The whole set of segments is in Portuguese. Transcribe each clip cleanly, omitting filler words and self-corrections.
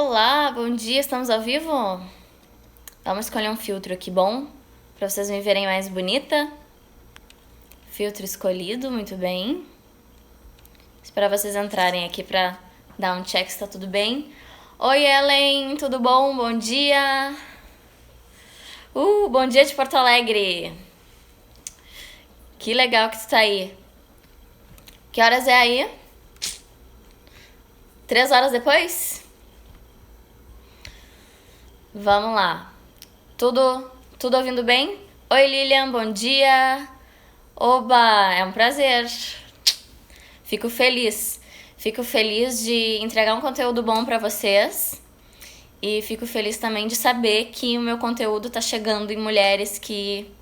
Olá, bom dia, estamos ao vivo? Vamos escolher um filtro aqui bom, para vocês me verem mais bonita. Filtro escolhido, muito bem. Esperar vocês entrarem aqui para dar um check se tá tudo bem. Oi, Ellen, tudo bom? Bom dia. Bom dia de Porto Alegre. Que legal que tu tá aí. Que horas é aí? 3 horas depois? Vamos lá. Tudo ouvindo bem? Oi, Lilian, bom dia. Oba, é um prazer. Fico feliz de entregar um conteúdo bom pra vocês. E fico feliz também de saber que o meu conteúdo tá chegando em mulheres que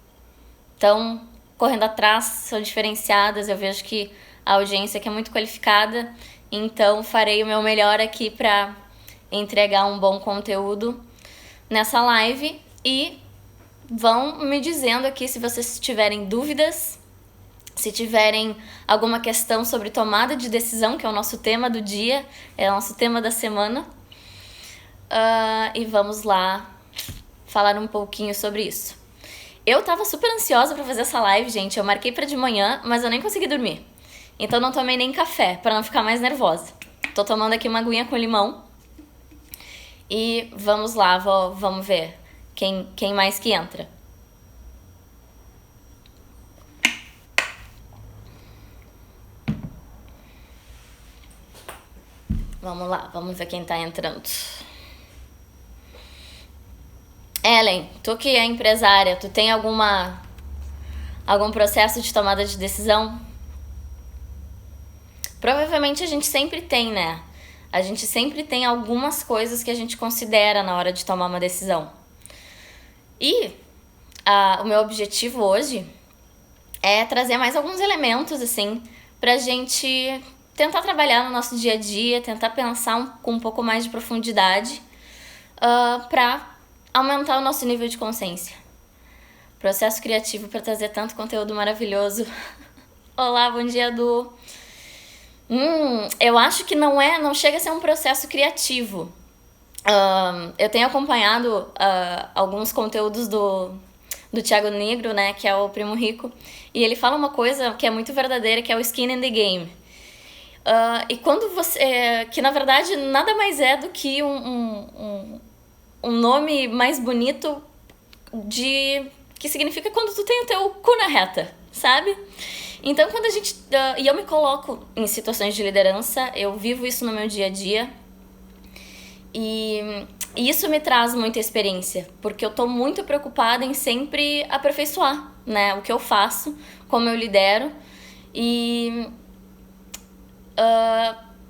estão correndo atrás, são diferenciadas. Eu vejo que a audiência aqui é muito qualificada. Então farei o meu melhor aqui pra entregar um bom conteúdo nessa live. E vão me dizendo aqui se vocês tiverem dúvidas, se tiverem alguma questão sobre tomada de decisão, que é o nosso tema do dia, é o nosso tema da semana. E vamos lá falar um pouquinho sobre isso. Eu tava super ansiosa pra fazer essa live, gente. Eu marquei pra de manhã, mas eu nem consegui dormir. Então não tomei nem café, pra não ficar mais nervosa. Tô tomando aqui uma aguinha com limão. E vamos lá, vamos ver quem mais que entra. Vamos lá, vamos ver quem tá entrando. Ellen, tu que é empresária, tu tem algum processo de tomada de decisão? Provavelmente a gente sempre tem, né? A gente sempre tem algumas coisas que a gente considera na hora de tomar uma decisão. E o meu objetivo hoje é trazer mais alguns elementos, assim, pra gente tentar trabalhar no nosso dia a dia, tentar pensar com um pouco mais de profundidade, pra aumentar o nosso nível de consciência. Processo criativo para trazer tanto conteúdo maravilhoso. Olá, bom dia, Du. Eu acho que não chega a ser um processo criativo. Eu tenho acompanhado alguns conteúdos do Thiago Negro, né, que é o Primo Rico, e ele fala uma coisa que é muito verdadeira, que é o skin in the game. E quando você... que na verdade nada mais é do que um nome mais bonito que significa quando tu tem o teu cu na reta, sabe? Então, quando a gente... e eu me coloco em situações de liderança, eu vivo isso no meu dia a dia. E isso me traz muita experiência, porque eu tô muito preocupada em sempre aperfeiçoar, né? O que eu faço, como eu lidero. E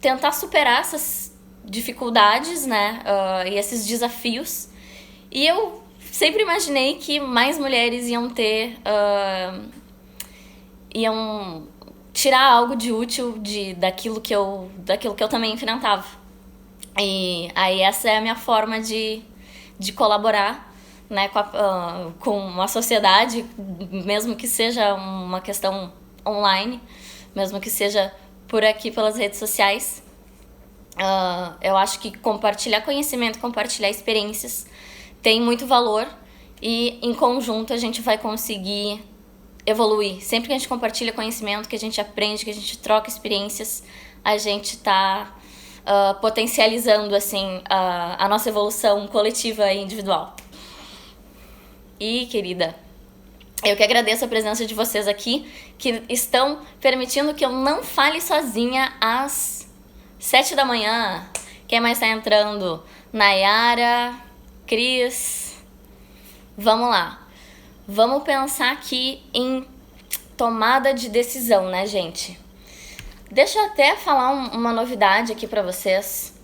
tentar superar essas dificuldades, né? E esses desafios. E eu sempre imaginei que mais mulheres iam iam tirar algo de útil daquilo que eu também enfrentava. E aí essa é a minha forma de colaborar, né, com a sociedade, mesmo que seja uma questão online, mesmo que seja por aqui pelas redes sociais. Eu acho que compartilhar conhecimento, compartilhar experiências tem muito valor, e em conjunto a gente vai conseguir evoluir. Sempre que a gente compartilha conhecimento, que a gente aprende, que a gente troca experiências, a gente tá potencializando, assim, a nossa evolução coletiva e individual. E, querida, eu que agradeço a presença de vocês aqui, que estão permitindo que eu não fale sozinha às 7 da manhã. Quem mais tá entrando? Nayara, Cris. Vamos lá. Vamos pensar aqui em tomada de decisão, né, gente? Deixa eu até falar uma novidade aqui pra vocês.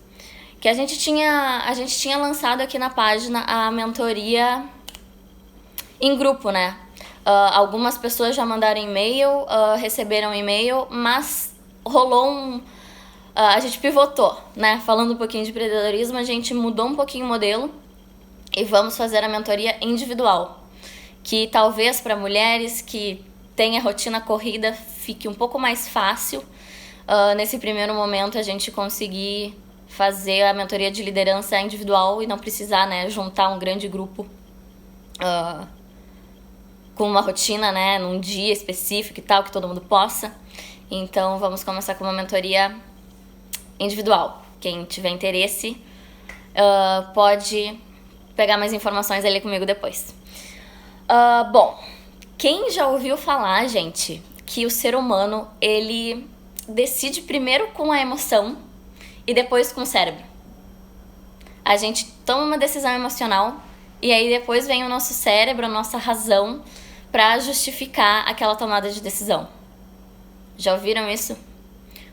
Que a gente tinha lançado aqui na página a mentoria em grupo, né? Algumas pessoas já mandaram e-mail, receberam e-mail, mas rolou a gente pivotou, né? Falando um pouquinho de empreendedorismo, a gente mudou um pouquinho o modelo e vamos fazer a mentoria individual, que talvez para mulheres que têm a rotina corrida fique um pouco mais fácil nesse primeiro momento a gente conseguir fazer a mentoria de liderança individual e não precisar, né, juntar um grande grupo com uma rotina, né, num dia específico e tal, que todo mundo possa. Então vamos começar com uma mentoria individual. Quem tiver interesse pode pegar mais informações ali comigo depois. Bom, quem já ouviu falar, gente, que o ser humano, ele decide primeiro com a emoção e depois com o cérebro? A gente toma uma decisão emocional e aí depois vem o nosso cérebro, a nossa razão, para justificar aquela tomada de decisão. Já ouviram isso?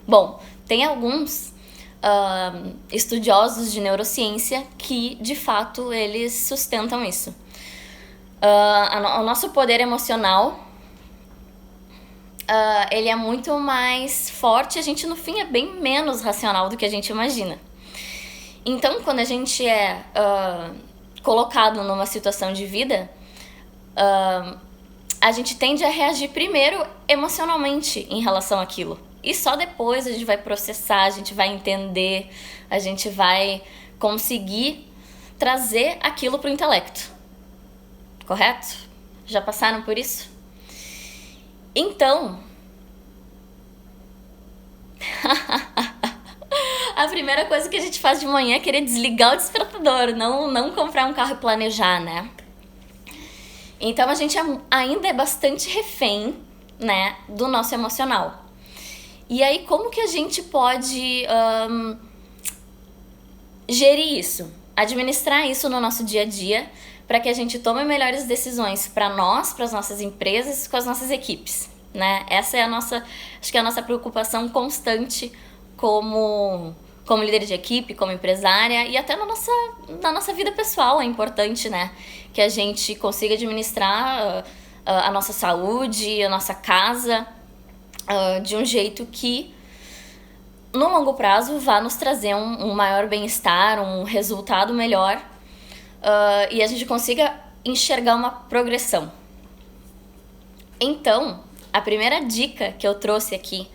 Bom, tem alguns estudiosos de neurociência que, de fato, eles sustentam isso. O nosso poder emocional, ele é muito mais forte. A gente, no fim, é bem menos racional do que a gente imagina. Então, quando a gente é colocado numa situação de vida, a gente tende a reagir primeiro emocionalmente em relação àquilo. E só depois a gente vai processar, a gente vai entender, a gente vai conseguir trazer aquilo para o intelecto. Correto? Já passaram por isso? Então, a primeira coisa que a gente faz de manhã é querer desligar o despertador, não comprar um carro e planejar, né? Então a gente ainda é bastante refém, né, do nosso emocional. E aí, como que a gente pode gerir isso? Administrar isso no nosso dia a dia para que a gente tome melhores decisões para nós, para as nossas empresas, com as nossas equipes, né? Essa é acho que é a nossa preocupação constante como líder de equipe, como empresária e até na nossa vida pessoal é importante, né? Que a gente consiga administrar a nossa saúde, a nossa casa de um jeito que no longo prazo vá nos trazer um maior bem-estar, um resultado melhor e a gente consiga enxergar uma progressão. Então, a primeira dica que eu trouxe aqui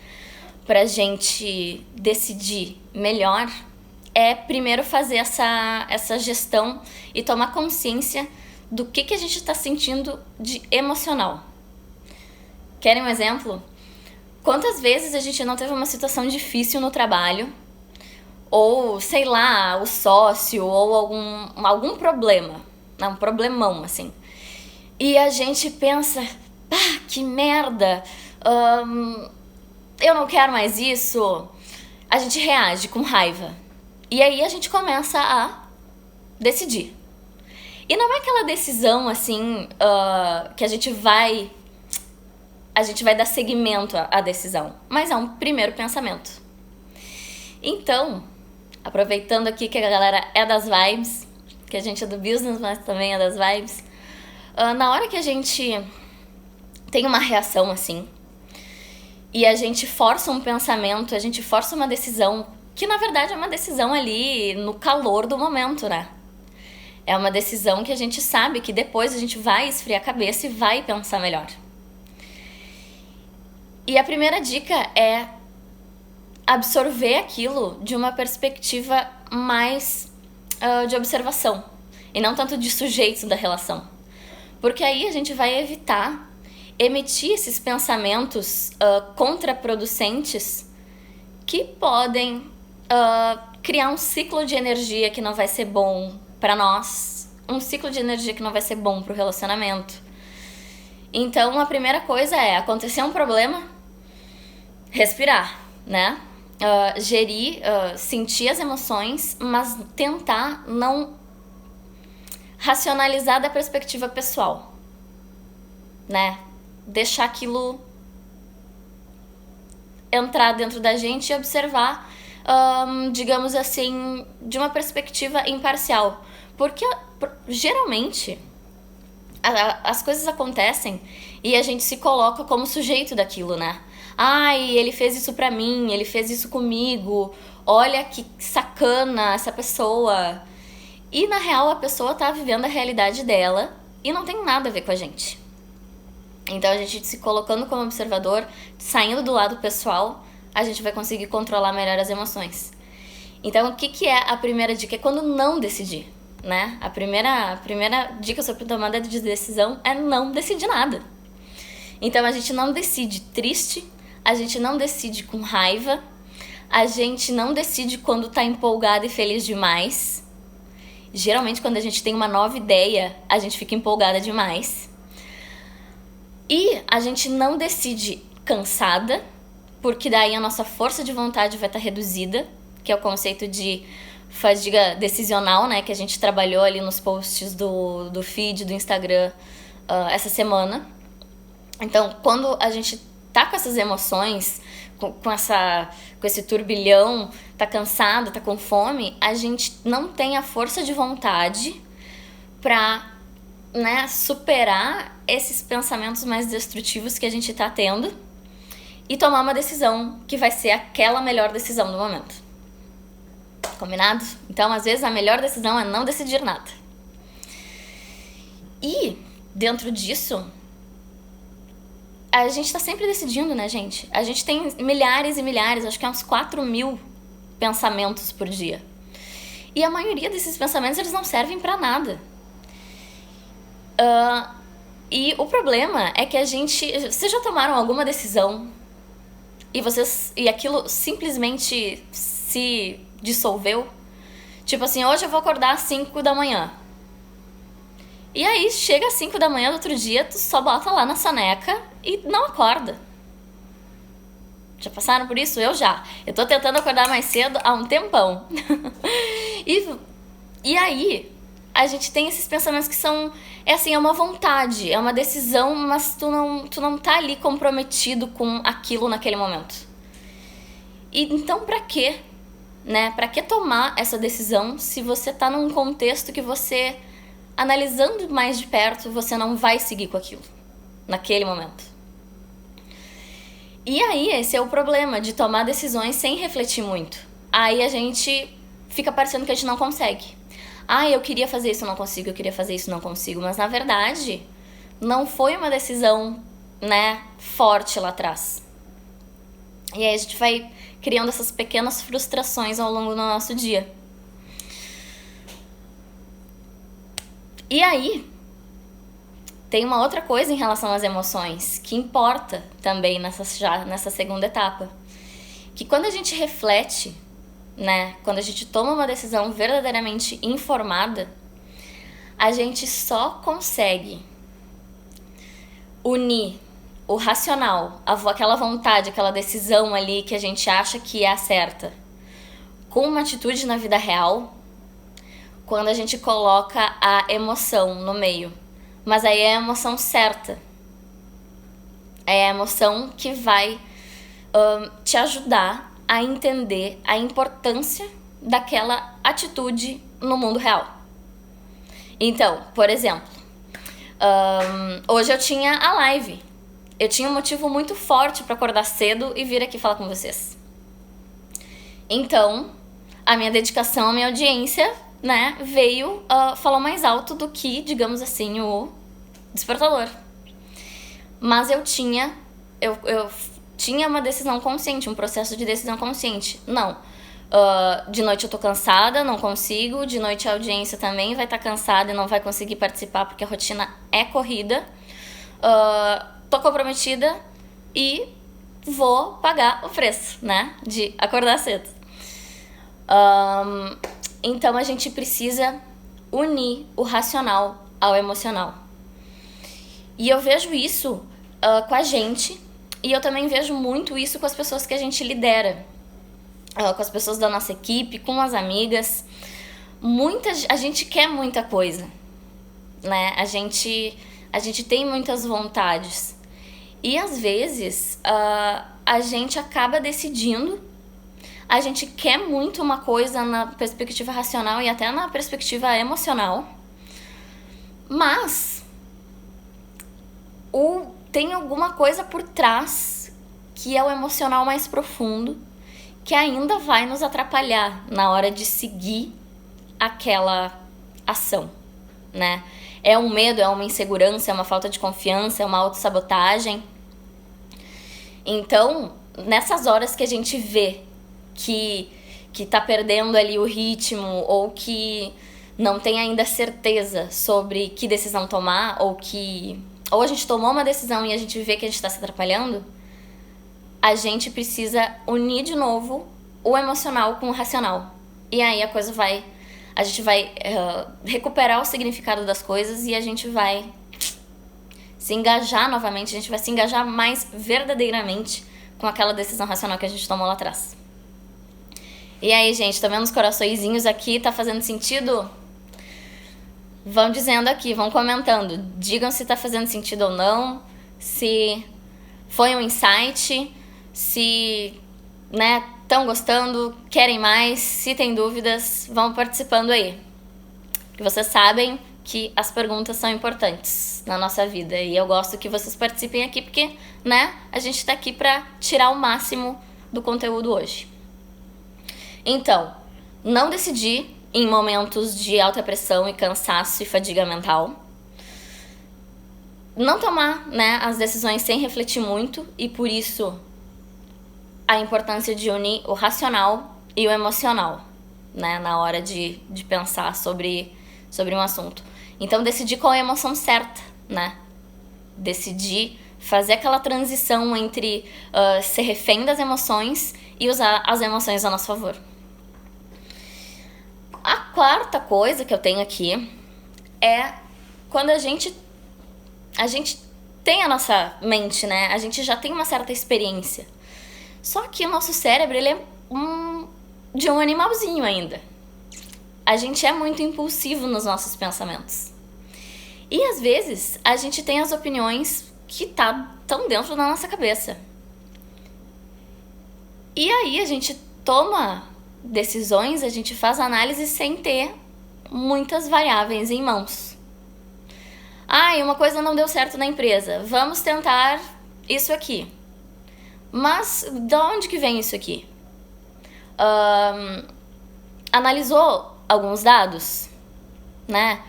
pra gente decidir melhor é primeiro fazer essa gestão e tomar consciência do que a gente está sentindo de emocional. Querem um exemplo? Quantas vezes a gente não teve uma situação difícil no trabalho, ou, sei lá, o sócio, ou algum problema, um problemão, assim. E a gente pensa, que merda, eu não quero mais isso. A gente reage com raiva. E aí a gente começa a decidir. E não é aquela decisão, assim, que a gente vai dar seguimento à decisão, mas é um primeiro pensamento. Então, aproveitando aqui que a galera é das vibes, que a gente é do business, mas também é das vibes, na hora que a gente tem uma reação assim, e a gente força um pensamento, a gente força uma decisão, que na verdade é uma decisão ali no calor do momento, né? É uma decisão que a gente sabe que depois a gente vai esfriar a cabeça e vai pensar melhor. E a primeira dica é absorver aquilo de uma perspectiva mais de observação e não tanto de sujeito da relação. Porque aí a gente vai evitar emitir esses pensamentos contraproducentes que podem criar um ciclo de energia que não vai ser bom para nós, um ciclo de energia que não vai ser bom para o relacionamento. Então, a primeira coisa é acontecer um problema, respirar, né? Gerir, sentir as emoções, mas tentar não racionalizar da perspectiva pessoal, né? Deixar aquilo entrar dentro da gente e observar, digamos assim, de uma perspectiva imparcial. Porque geralmente as coisas acontecem e a gente se coloca como sujeito daquilo, né? Ai, ele fez isso pra mim, ele fez isso comigo, olha que sacana essa pessoa. E na real a pessoa tá vivendo a realidade dela e não tem nada a ver com a gente. Então a gente se colocando como observador, saindo do lado pessoal, a gente vai conseguir controlar melhor as emoções. Então, o que é a primeira dica? É quando não decidir, né? A primeira dica sobre tomada de decisão é não decidir nada. Então, a gente não decide triste, a gente não decide com raiva, a gente não decide quando tá empolgado e feliz demais. Geralmente, quando a gente tem uma nova ideia, a gente fica empolgada demais. E a gente não decide cansada, porque daí a nossa força de vontade vai estar reduzida, que é o conceito de fadiga decisional, né? Que a gente trabalhou ali nos posts do feed, do Instagram essa semana. Então, quando a gente tá com essas emoções, com esse turbilhão, tá cansado, tá com fome, a gente não tem a força de vontade pra, né, superar esses pensamentos mais destrutivos que a gente tá tendo e tomar uma decisão que vai ser aquela melhor decisão do momento. Combinado? Então, às vezes, a melhor decisão é não decidir nada. E, dentro disso, a gente tá sempre decidindo, né, gente? A gente tem milhares e milhares, acho que é uns 4.000 pensamentos por dia. E a maioria desses pensamentos, eles não servem pra nada. E o problema é que vocês já tomaram alguma decisão e aquilo simplesmente se dissolveu? Tipo assim, hoje eu vou acordar às 5 da manhã. E aí, chega às 5 da manhã do outro dia, tu só bota lá na soneca e não acorda. Já passaram por isso? Eu já. Eu tô tentando acordar mais cedo há um tempão. E aí, a gente tem esses pensamentos que são... é uma vontade, é uma decisão, mas tu não tá ali comprometido com aquilo naquele momento. E então, pra quê? Né? Pra que tomar essa decisão se você tá num contexto que você... analisando mais de perto, você não vai seguir com aquilo naquele momento. E aí, esse é o problema de tomar decisões sem refletir muito. Aí a gente fica parecendo que a gente não consegue. Eu queria fazer isso, não consigo, eu queria fazer isso, não consigo. Mas, na verdade, não foi uma decisão, né, forte lá atrás. E aí a gente vai criando essas pequenas frustrações ao longo do nosso dia. E aí, tem uma outra coisa em relação às emoções que importa também nessa segunda etapa. Que quando a gente reflete, né, quando a gente toma uma decisão verdadeiramente informada, a gente só consegue unir o racional, aquela vontade, aquela decisão ali que a gente acha que é a certa, com uma atitude na vida real, quando a gente coloca a emoção no meio. Mas aí é a emoção certa. É a emoção que vai te ajudar a entender a importância daquela atitude no mundo real. Então, por exemplo, hoje eu tinha a live. Eu tinha um motivo muito forte para acordar cedo e vir aqui falar com vocês. Então, a minha dedicação, a minha audiência, né, veio falar mais alto do que, digamos assim, o despertador. Mas eu tinha uma decisão consciente, um processo de decisão consciente. Não, de noite eu tô cansada, não consigo. De noite a audiência também vai estar cansada e não vai conseguir participar porque a rotina é corrida. Tô comprometida e vou pagar o preço, né, de acordar cedo. Então a gente precisa unir o racional ao emocional. E eu vejo isso com a gente, e eu também vejo muito isso com as pessoas que a gente lidera, com as pessoas da nossa equipe, com as amigas. A gente quer muita coisa, né? A gente tem muitas vontades. E às vezes a gente acaba decidindo. A gente quer muito uma coisa na perspectiva racional e até na perspectiva emocional. Mas tem alguma coisa por trás que é o emocional mais profundo, que ainda vai nos atrapalhar na hora de seguir aquela ação, né? É um medo, é uma insegurança, é uma falta de confiança, é uma autossabotagem. Então, nessas horas que a gente vê que que tá perdendo ali o ritmo ou que não tem ainda certeza sobre que decisão tomar ou a gente tomou uma decisão e a gente vê que a gente tá se atrapalhando, a gente precisa unir de novo o emocional com o racional. E aí a gente vai recuperar o significado das coisas e a gente vai se engajar novamente, a gente vai se engajar mais verdadeiramente com aquela decisão racional que a gente tomou lá atrás. E aí, gente, tá vendo os coraçõezinhos aqui? Tá fazendo sentido? Vão dizendo aqui, vão comentando. Digam se tá fazendo sentido ou não, se foi um insight, se, né, estão gostando, querem mais, se tem dúvidas, vão participando aí. Porque vocês sabem que as perguntas são importantes na nossa vida e eu gosto que vocês participem aqui porque, né, a gente tá aqui pra tirar o máximo do conteúdo hoje. Então, não decidir em momentos de alta pressão e cansaço e fadiga mental. Não tomar, né, as decisões sem refletir muito e por isso a importância de unir o racional e o emocional, né, na hora de pensar sobre um assunto. Então, decidir qual é a emoção certa, né? Decidir fazer aquela transição entre ser refém das emoções e usar as emoções a nosso favor. A quarta coisa que eu tenho aqui é quando a gente tem a nossa mente, né? A gente já tem uma certa experiência. Só que o nosso cérebro, ele é de um animalzinho ainda. A gente é muito impulsivo nos nossos pensamentos. E às vezes a gente tem as opiniões que estão dentro da nossa cabeça. E aí a gente toma decisões, a gente faz análise sem ter muitas variáveis em mãos. E uma coisa não deu certo na empresa, vamos tentar isso aqui. Mas de onde que vem isso aqui? Analisou alguns dados, né?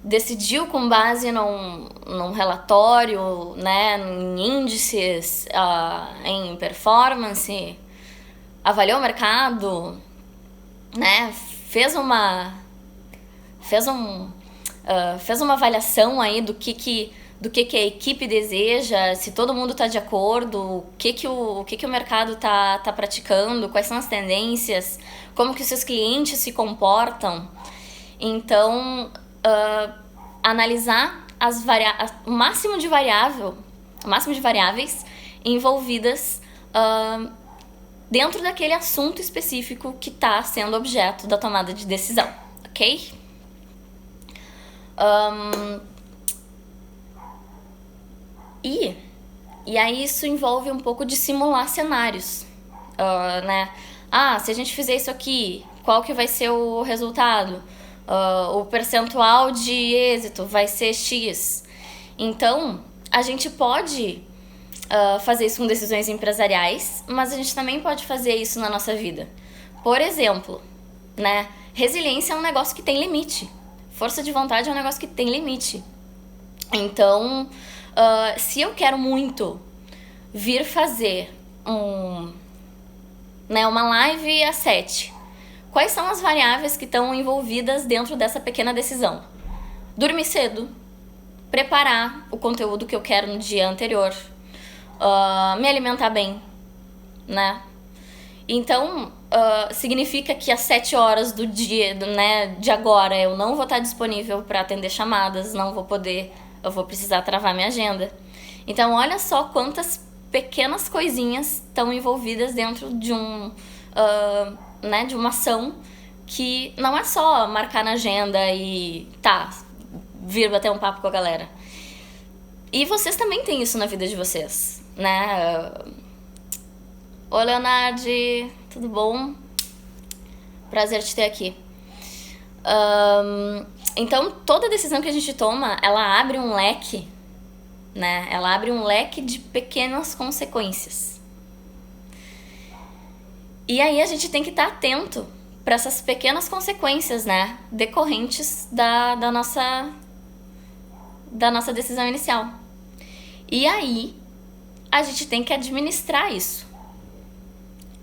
Decidiu com base num relatório, né? Em índices, em performance, avaliou o mercado, né? Fez uma avaliação aí do que a equipe deseja, se todo mundo está de acordo, o que o mercado tá praticando, quais são as tendências, como que os seus clientes se comportam. Então, analisar o máximo de variáveis envolvidas dentro daquele assunto específico que está sendo objeto da tomada de decisão, ok? E aí isso envolve um pouco de simular cenários, né? Se a gente fizer isso aqui, qual que vai ser o resultado? O percentual de êxito vai ser X. Então, a gente pode fazer isso com decisões empresariais, mas a gente também pode fazer isso na nossa vida. Por exemplo, né? Resiliência é um negócio que tem limite. Força de vontade é um negócio que tem limite. Então, se eu quero muito vir fazer uma live às 7, quais são as variáveis que estão envolvidas dentro dessa pequena decisão? Dormir cedo, preparar o conteúdo que eu quero no dia anterior, me alimentar bem, né? Então, significa que às 7 horas do dia, né, de agora, eu não vou estar disponível para atender chamadas, eu vou precisar travar minha agenda. Então, olha só quantas pequenas coisinhas estão envolvidas dentro de de uma ação que não é só marcar na agenda e vir bater um papo com a galera. E vocês também têm isso na vida de vocês, né? Oi, Leonardo, tudo bom? Prazer te ter aqui. Então, toda decisão que a gente toma, ela abre um leque, né? Ela abre um leque de pequenas consequências. E aí a gente tem que estar atento para essas pequenas consequências, né? Decorrentes da nossa decisão inicial. E aí a gente tem que administrar isso.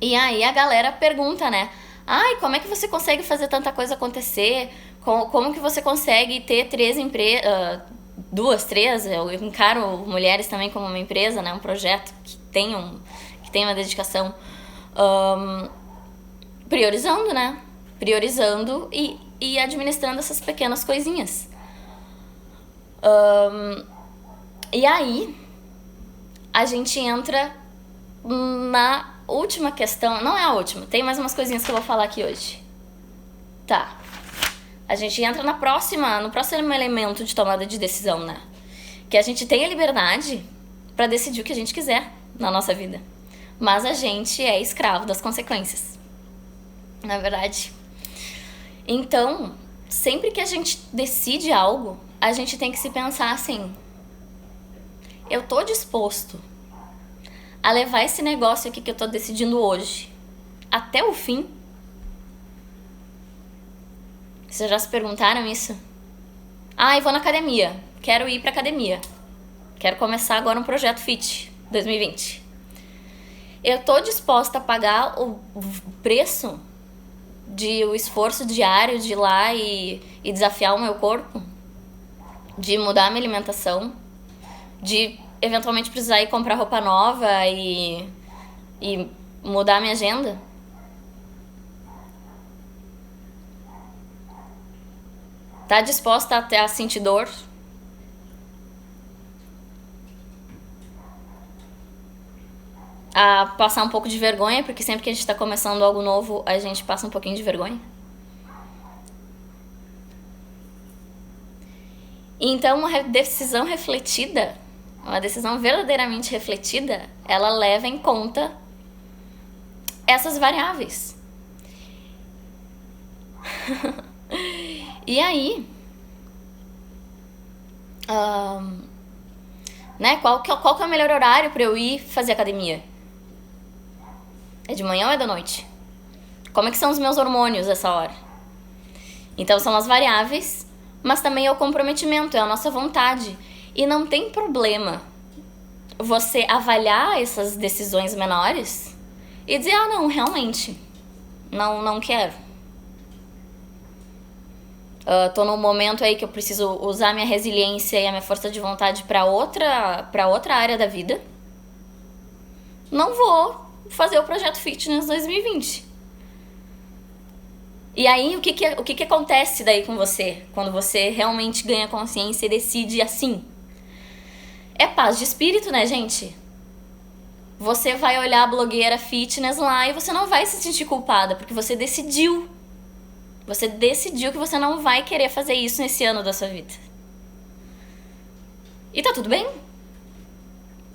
E aí a galera pergunta, né? Ai, como é que você consegue fazer tanta coisa acontecer? Como que você consegue ter duas, três? Eu encaro mulheres também como uma empresa, né? Um projeto que tem uma dedicação. Priorizando, né? Priorizando e administrando essas pequenas coisinhas. E aí, a gente entra na última questão. Não é a última, tem mais umas coisinhas que eu vou falar aqui hoje. Tá. A gente entra no próximo elemento de tomada de decisão, né? Que a gente tem a liberdade pra decidir o que a gente quiser na nossa vida. Mas a gente é escravo das consequências. Não é verdade? Então, sempre que a gente decide algo, a gente tem que se pensar assim: eu tô disposto a levar esse negócio aqui que eu tô decidindo hoje até o fim? Vocês já se perguntaram isso? Eu vou na academia. Quero ir pra academia. Quero começar agora um projeto Fit 2020. Eu tô disposta a pagar o preço o esforço diário de ir lá e desafiar o meu corpo? De mudar a minha alimentação? De eventualmente precisar ir comprar roupa nova e mudar a minha agenda? Tá disposta até a sentir dor? A passar um pouco de vergonha, porque sempre que a gente tá começando algo novo, a gente passa um pouquinho de vergonha? Então, uma decisão refletida, uma decisão verdadeiramente refletida, ela leva em conta essas variáveis. E aí, né? Qual que é o melhor horário para eu ir fazer academia? É de manhã ou é da noite? Como é que são os meus hormônios essa hora? Então são as variáveis, mas também é o comprometimento, é a nossa vontade. E não tem problema você avaliar essas decisões menores e dizer: não, realmente, não quero. Tô num momento aí que eu preciso usar minha resiliência e a minha força de vontade para outra área da vida. Não vou fazer o projeto Fitness 2020. E aí, o que acontece daí com você? Quando você realmente ganha consciência e decide assim? É paz de espírito, né, gente? Você vai olhar a blogueira fitness lá e você não vai se sentir culpada, porque você decidiu. Você decidiu que você não vai querer fazer isso nesse ano da sua vida. E tá tudo bem.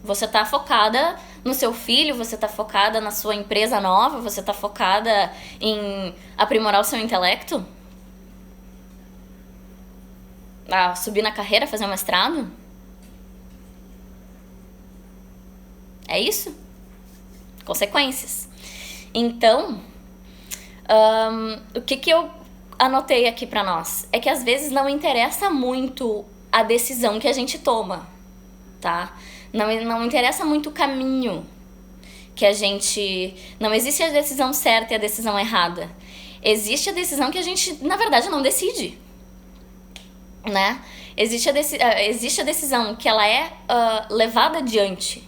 Você tá focada no seu filho, você tá focada na sua empresa nova, você tá focada em aprimorar o seu intelecto? Subir na carreira, fazer um mestrado? É isso? Consequências. Então, o que eu anotei aqui pra nós é que às vezes não interessa muito a decisão que a gente toma, tá? Não interessa muito o caminho que a gente... Não existe a decisão certa e a decisão errada. Existe a decisão que a gente, na verdade, não decide, né? Existe a decisão que ela é levada adiante.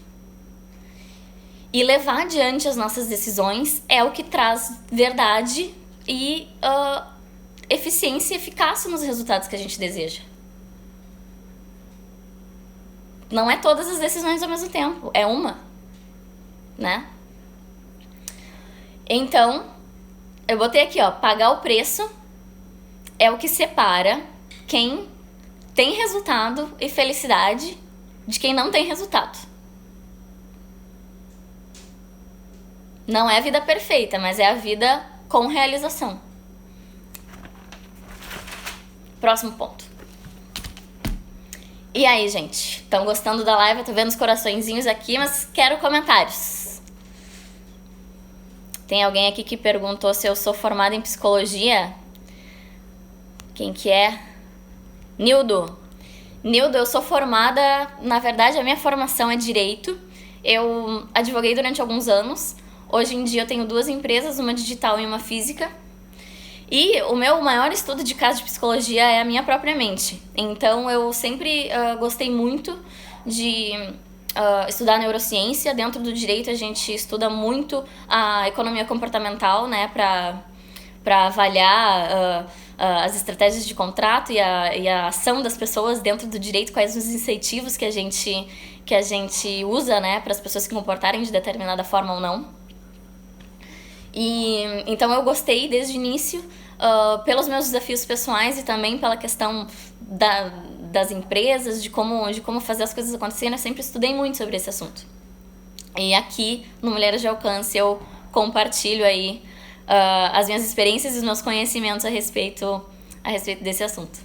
E levar adiante as nossas decisões é o que traz verdade e eficiência e eficácia nos resultados que a gente deseja. Não é todas as decisões ao mesmo tempo, é uma, né? Então, eu botei aqui, pagar o preço é o que separa quem tem resultado e felicidade de quem não tem resultado. Não é a vida perfeita, mas é a vida com realização. Próximo ponto. E aí, gente? Estão gostando da live? Eu tô vendo os coraçõezinhos aqui, mas quero comentários. Tem alguém aqui que perguntou se eu sou formada em psicologia? Quem que é? Nildo, eu sou formada... Na verdade, a minha formação é direito. Eu advoguei durante alguns anos. Hoje em dia eu tenho 2 empresas, uma digital e uma física. E o meu maior estudo de caso de psicologia é a minha própria mente. Então eu sempre gostei muito de estudar neurociência. Dentro do direito a gente estuda muito a economia comportamental, né, para avaliar as estratégias de contrato e a ação das pessoas dentro do direito, quais os incentivos que a gente usa, né, para as pessoas se comportarem de determinada forma ou não. E então eu gostei desde o início, pelos meus desafios pessoais e também pela questão das empresas, de como fazer as coisas acontecerem. Eu sempre estudei muito sobre esse assunto. E aqui no Mulheres de Alcance eu compartilho aí as minhas experiências e os meus conhecimentos a respeito desse assunto.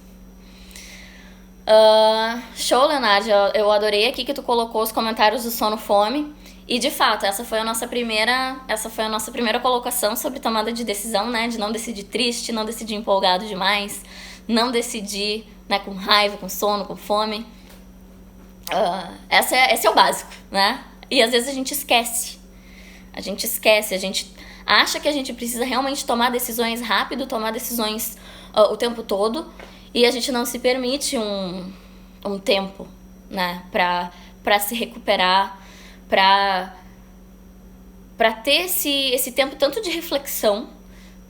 Show, Leonardo, eu adorei aqui que tu colocou os comentários do Sono Fome. E de fato, essa foi a nossa primeira colocação sobre tomada de decisão, né? De não decidir triste, não decidir empolgado demais, não decidir, né, com raiva, com sono, com fome. Esse é o básico, né? E às vezes a gente esquece, a gente acha que a gente precisa realmente tomar decisões rápido, tomar decisões o tempo todo, e a gente não se permite um tempo, né, pra se recuperar, pra ter esse tempo tanto de reflexão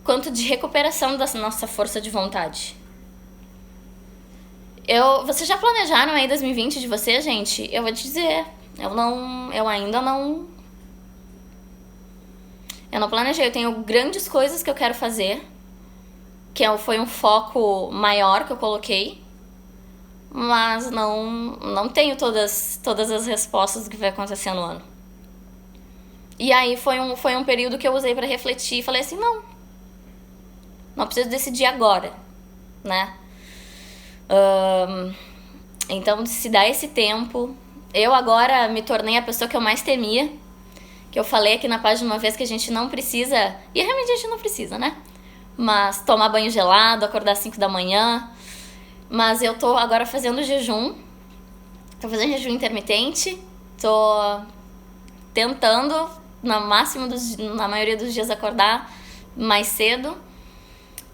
quanto de recuperação da nossa força de vontade. Vocês já planejaram aí 2020 de vocês, gente? Eu vou te dizer, eu ainda não planejei. Eu tenho grandes coisas que eu quero fazer, foi um foco maior que eu coloquei, mas não tenho todas as respostas do que vai acontecer no ano. E aí foi um período que eu usei pra refletir e falei assim, não preciso decidir agora, né? Então se dá esse tempo. Eu agora me tornei a pessoa que eu mais temia, que eu falei aqui na página uma vez que a gente não precisa, e realmente a gente não precisa, né? Mas tomar banho gelado, acordar às 5 da manhã. Mas eu tô agora fazendo jejum. Tô fazendo jejum intermitente. Tô tentando, na maioria dos dias, acordar mais cedo.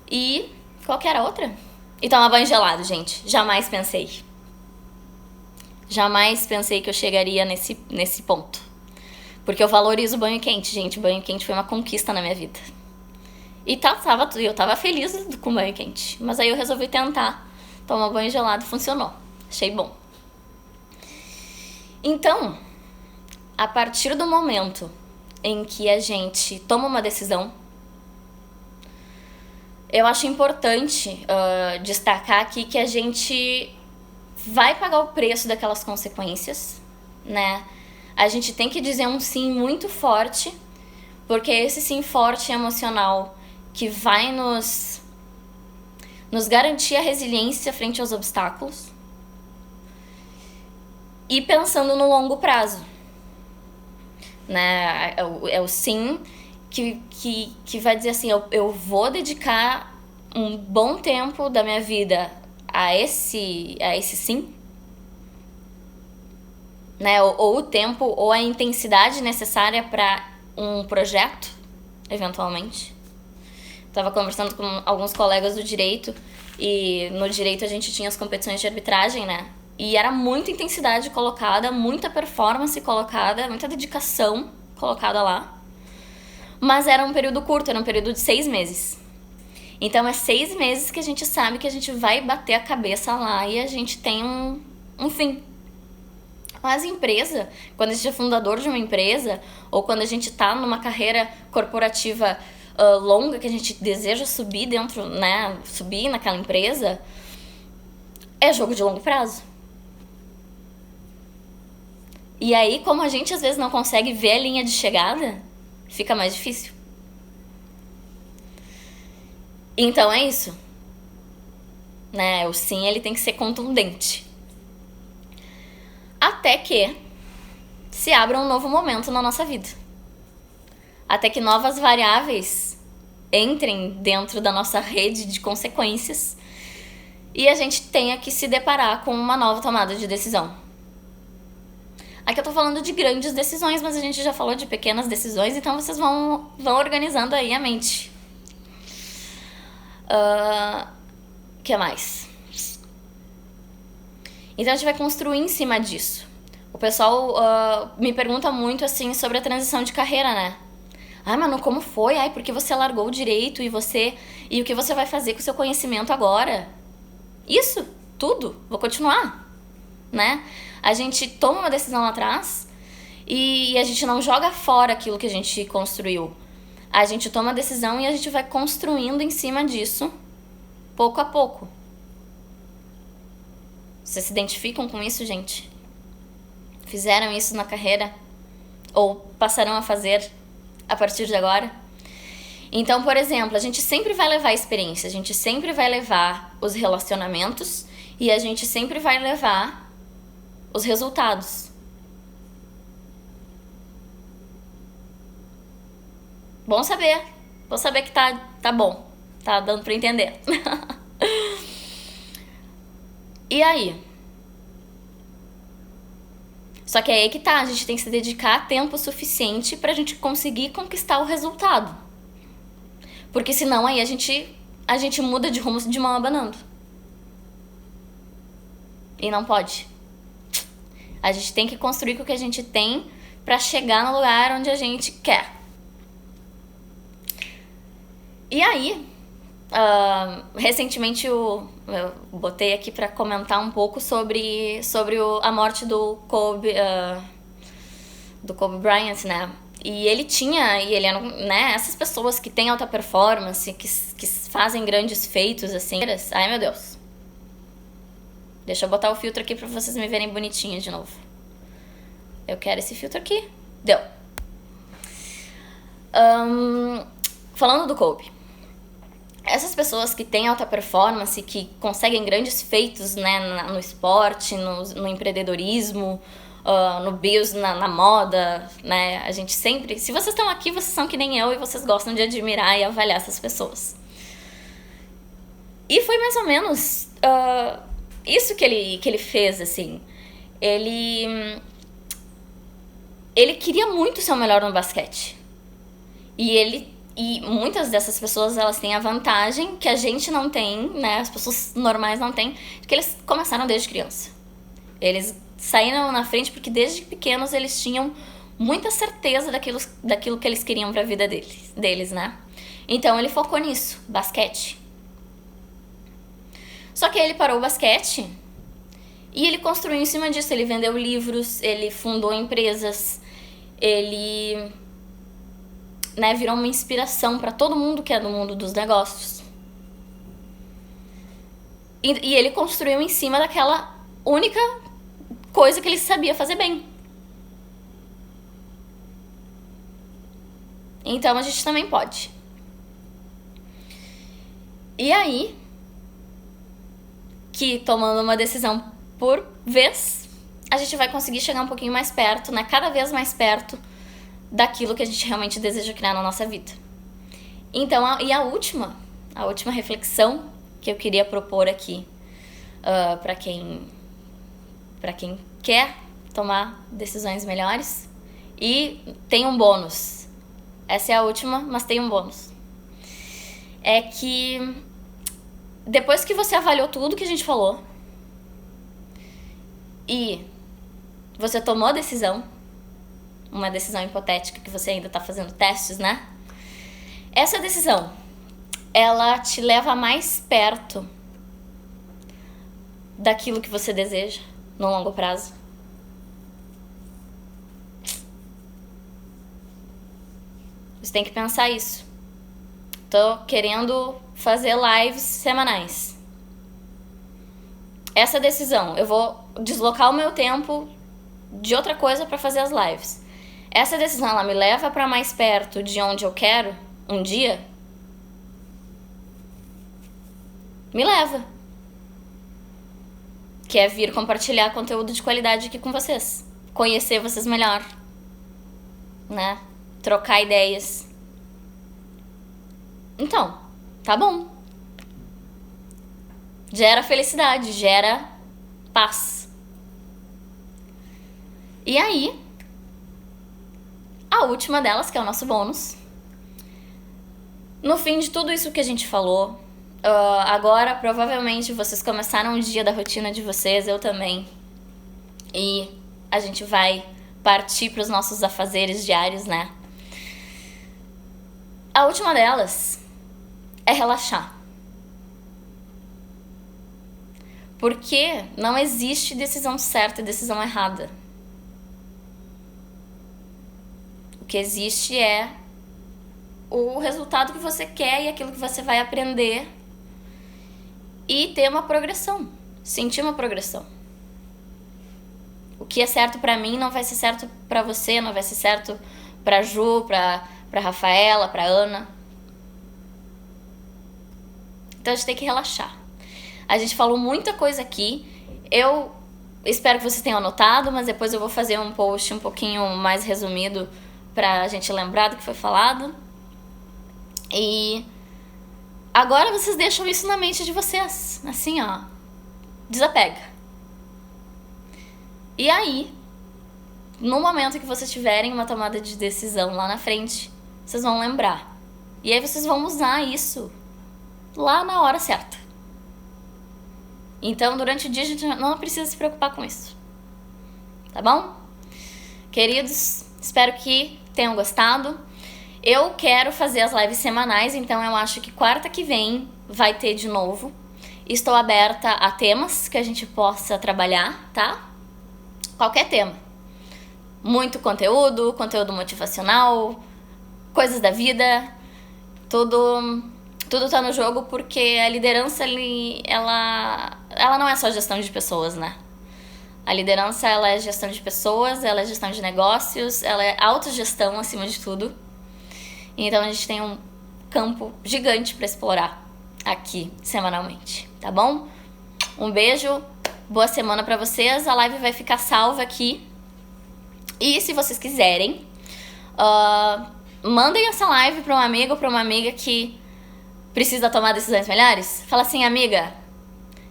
E qual que era a outra? E tomar banho gelado, gente. Jamais pensei que eu chegaria nesse ponto. Porque eu valorizo o banho quente, gente. O banho quente foi uma conquista na minha vida. E eu tava feliz com o banho quente. Mas aí eu resolvi tentar tomar banho gelado, funcionou. Achei bom. Então, a partir do momento em que a gente toma uma decisão, eu acho importante destacar aqui que a gente vai pagar o preço daquelas consequências, né? A gente tem que dizer um sim muito forte, porque esse sim forte emocional que vai nos garantir a resiliência frente aos obstáculos e pensando no longo prazo, né? É o sim que vai dizer assim, eu vou dedicar um bom tempo da minha vida a esse sim, né? Ou o tempo ou a intensidade necessária para um projeto, eventualmente. Tava conversando com alguns colegas do direito, e no direito a gente tinha as competições de arbitragem, né? E era muita intensidade colocada, muita performance colocada, muita dedicação colocada lá. Mas era um período curto, era um período de 6 meses. Então é 6 meses que a gente sabe que a gente vai bater a cabeça lá e a gente tem um fim. Mas empresa, quando a gente é fundador de uma empresa, ou quando a gente tá numa carreira corporativa longa, que a gente deseja subir dentro, né, subir naquela empresa, é jogo de longo prazo. E aí, como a gente às vezes não consegue ver a linha de chegada, fica mais difícil. Então é isso, né? O sim, ele tem que ser contundente. Até que se abra um novo momento na nossa vida. Até que novas variáveis entrem dentro da nossa rede de consequências e a gente tenha que se deparar com uma nova tomada de decisão. Aqui eu tô falando de grandes decisões, mas a gente já falou de pequenas decisões, então vocês vão organizando aí a mente. Que mais? Então a gente vai construir em cima disso. O pessoal me pergunta muito assim sobre a transição de carreira, né? Ai, Manu, como foi? Ai, por que você largou o direito e o que você vai fazer com o seu conhecimento agora? Isso, tudo. Vou continuar, né? A gente toma uma decisão lá atrás e a gente não joga fora aquilo que a gente construiu. A gente toma a decisão e a gente vai construindo em cima disso, pouco a pouco. Vocês se identificam com isso, gente? Fizeram isso na carreira? Ou passarão a fazer a partir de agora? Então, por exemplo, a gente sempre vai levar a experiência, a gente sempre vai levar os relacionamentos e a gente sempre vai levar os resultados. Bom saber. Vou saber que tá bom. Tá dando pra entender. E aí? Só que é aí que tá, a gente tem que se dedicar tempo suficiente pra gente conseguir conquistar o resultado. Porque senão aí a gente muda de rumo de mão abanando. E não pode. A gente tem que construir com o que a gente tem pra chegar no lugar onde a gente quer. E aí, recentemente eu botei aqui pra comentar um pouco sobre a morte do Kobe Bryant, né? E ele era, né, essas pessoas que têm alta performance, que fazem grandes feitos, assim. Ai, meu Deus. Deixa eu botar o filtro aqui pra vocês me verem bonitinha de novo. Eu quero esse filtro aqui. Deu. Falando do Kobe. Essas pessoas que têm alta performance, que conseguem grandes feitos, né, no esporte, no empreendedorismo, no business, na moda, né? A gente sempre... Se vocês estão aqui, vocês são que nem eu e vocês gostam de admirar e avaliar essas pessoas. E foi mais ou menos isso que ele fez, assim. Ele queria muito ser o melhor no basquete. E muitas dessas pessoas, elas têm a vantagem que a gente não tem, né? As pessoas normais não têm, que eles começaram desde criança. Eles saíram na frente porque desde pequenos eles tinham muita certeza daquilo que eles queriam pra vida deles, né? Então ele focou nisso, basquete. Só que ele parou o basquete e ele construiu em cima disso. Ele vendeu livros, ele fundou empresas, ele... né, virou uma inspiração pra todo mundo que é do mundo dos negócios. E ele construiu em cima daquela única coisa que ele sabia fazer bem. Então a gente também pode. E aí, que tomando uma decisão por vez, a gente vai conseguir chegar um pouquinho mais perto, né, cada vez mais perto daquilo que a gente realmente deseja criar na nossa vida. Então, a última reflexão que eu queria propor aqui para quem quer tomar decisões melhores, e tem um bônus. Essa é a última, mas tem um bônus. É que depois que você avaliou tudo que a gente falou e você tomou a decisão, uma decisão hipotética que você ainda tá fazendo testes, né? Essa decisão, ela te leva mais perto daquilo que você deseja no longo prazo. Você tem que pensar isso. Tô querendo fazer lives semanais. Essa decisão, eu vou deslocar o meu tempo de outra coisa pra fazer as lives. Essa decisão, ela me leva pra mais perto de onde eu quero um dia? Me leva. Que é vir compartilhar conteúdo de qualidade aqui com vocês. Conhecer vocês melhor. Né? Trocar ideias. Então, tá bom. Gera felicidade, gera paz. E aí, a última delas, que é o nosso bônus. No fim de tudo isso que a gente falou, agora provavelmente vocês começaram o dia da rotina de vocês, eu também. E a gente vai partir para os nossos afazeres diários, né? A última delas é relaxar. Porque não existe decisão certa e decisão errada. O que existe é o resultado que você quer e aquilo que você vai aprender e ter uma progressão, sentir uma progressão. O que é certo pra mim não vai ser certo pra você, não vai ser certo pra Ju, pra Rafaela, pra Ana. Então a gente tem que relaxar. A gente falou muita coisa aqui. Eu espero que vocês tenham anotado, mas depois eu vou fazer um post um pouquinho mais resumido pra gente lembrar do que foi falado. E agora vocês deixam isso na mente de vocês. Assim, ó. Desapega. E aí, no momento que vocês tiverem uma tomada de decisão lá na frente, vocês vão lembrar. E aí vocês vão usar isso lá na hora certa. Então, durante o dia, a gente não precisa se preocupar com isso. Tá bom? Queridos, espero que tenham gostado. Eu quero fazer as lives semanais, então eu acho que quarta que vem vai ter de novo. Estou aberta a temas que a gente possa trabalhar, tá? Qualquer tema. Muito conteúdo, conteúdo motivacional, coisas da vida, tudo tá no jogo, porque a liderança, ela não é só gestão de pessoas, né? A liderança, ela é gestão de pessoas, ela é gestão de negócios, ela é autogestão acima de tudo. Então a gente tem um campo gigante para explorar aqui semanalmente, tá bom? Um beijo, boa semana para vocês. A live vai ficar salva aqui. E se vocês quiserem, mandem essa live para um amigo ou para uma amiga que precisa tomar decisões melhores. Fala assim, amiga,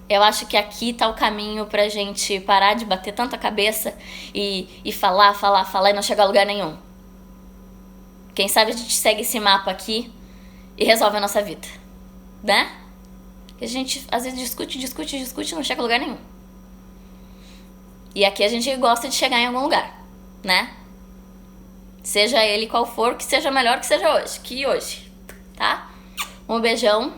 eu acho que aqui tá o caminho pra gente parar de bater tanta cabeça e falar e não chegar a lugar nenhum. Quem sabe a gente segue esse mapa aqui e resolve a nossa vida, né? Porque a gente às vezes discute e não chega a lugar nenhum. E aqui a gente gosta de chegar em algum lugar, né? Seja ele qual for, que seja melhor que hoje, tá? Um beijão.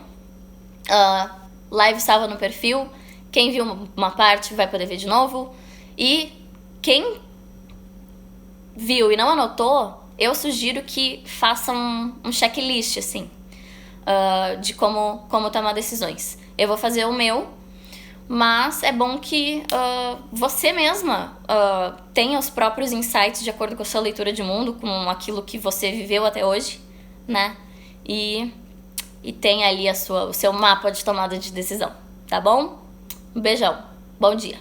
Live salva no perfil. Quem viu uma parte vai poder ver de novo. E quem viu e não anotou, eu sugiro que façam um checklist, assim, de como tomar decisões. Eu vou fazer o meu, mas é bom que você mesma tenha os próprios insights de acordo com a sua leitura de mundo, com aquilo que você viveu até hoje, né? E tenha ali o seu mapa de tomada de decisão, tá bom? Um beijão, bom dia.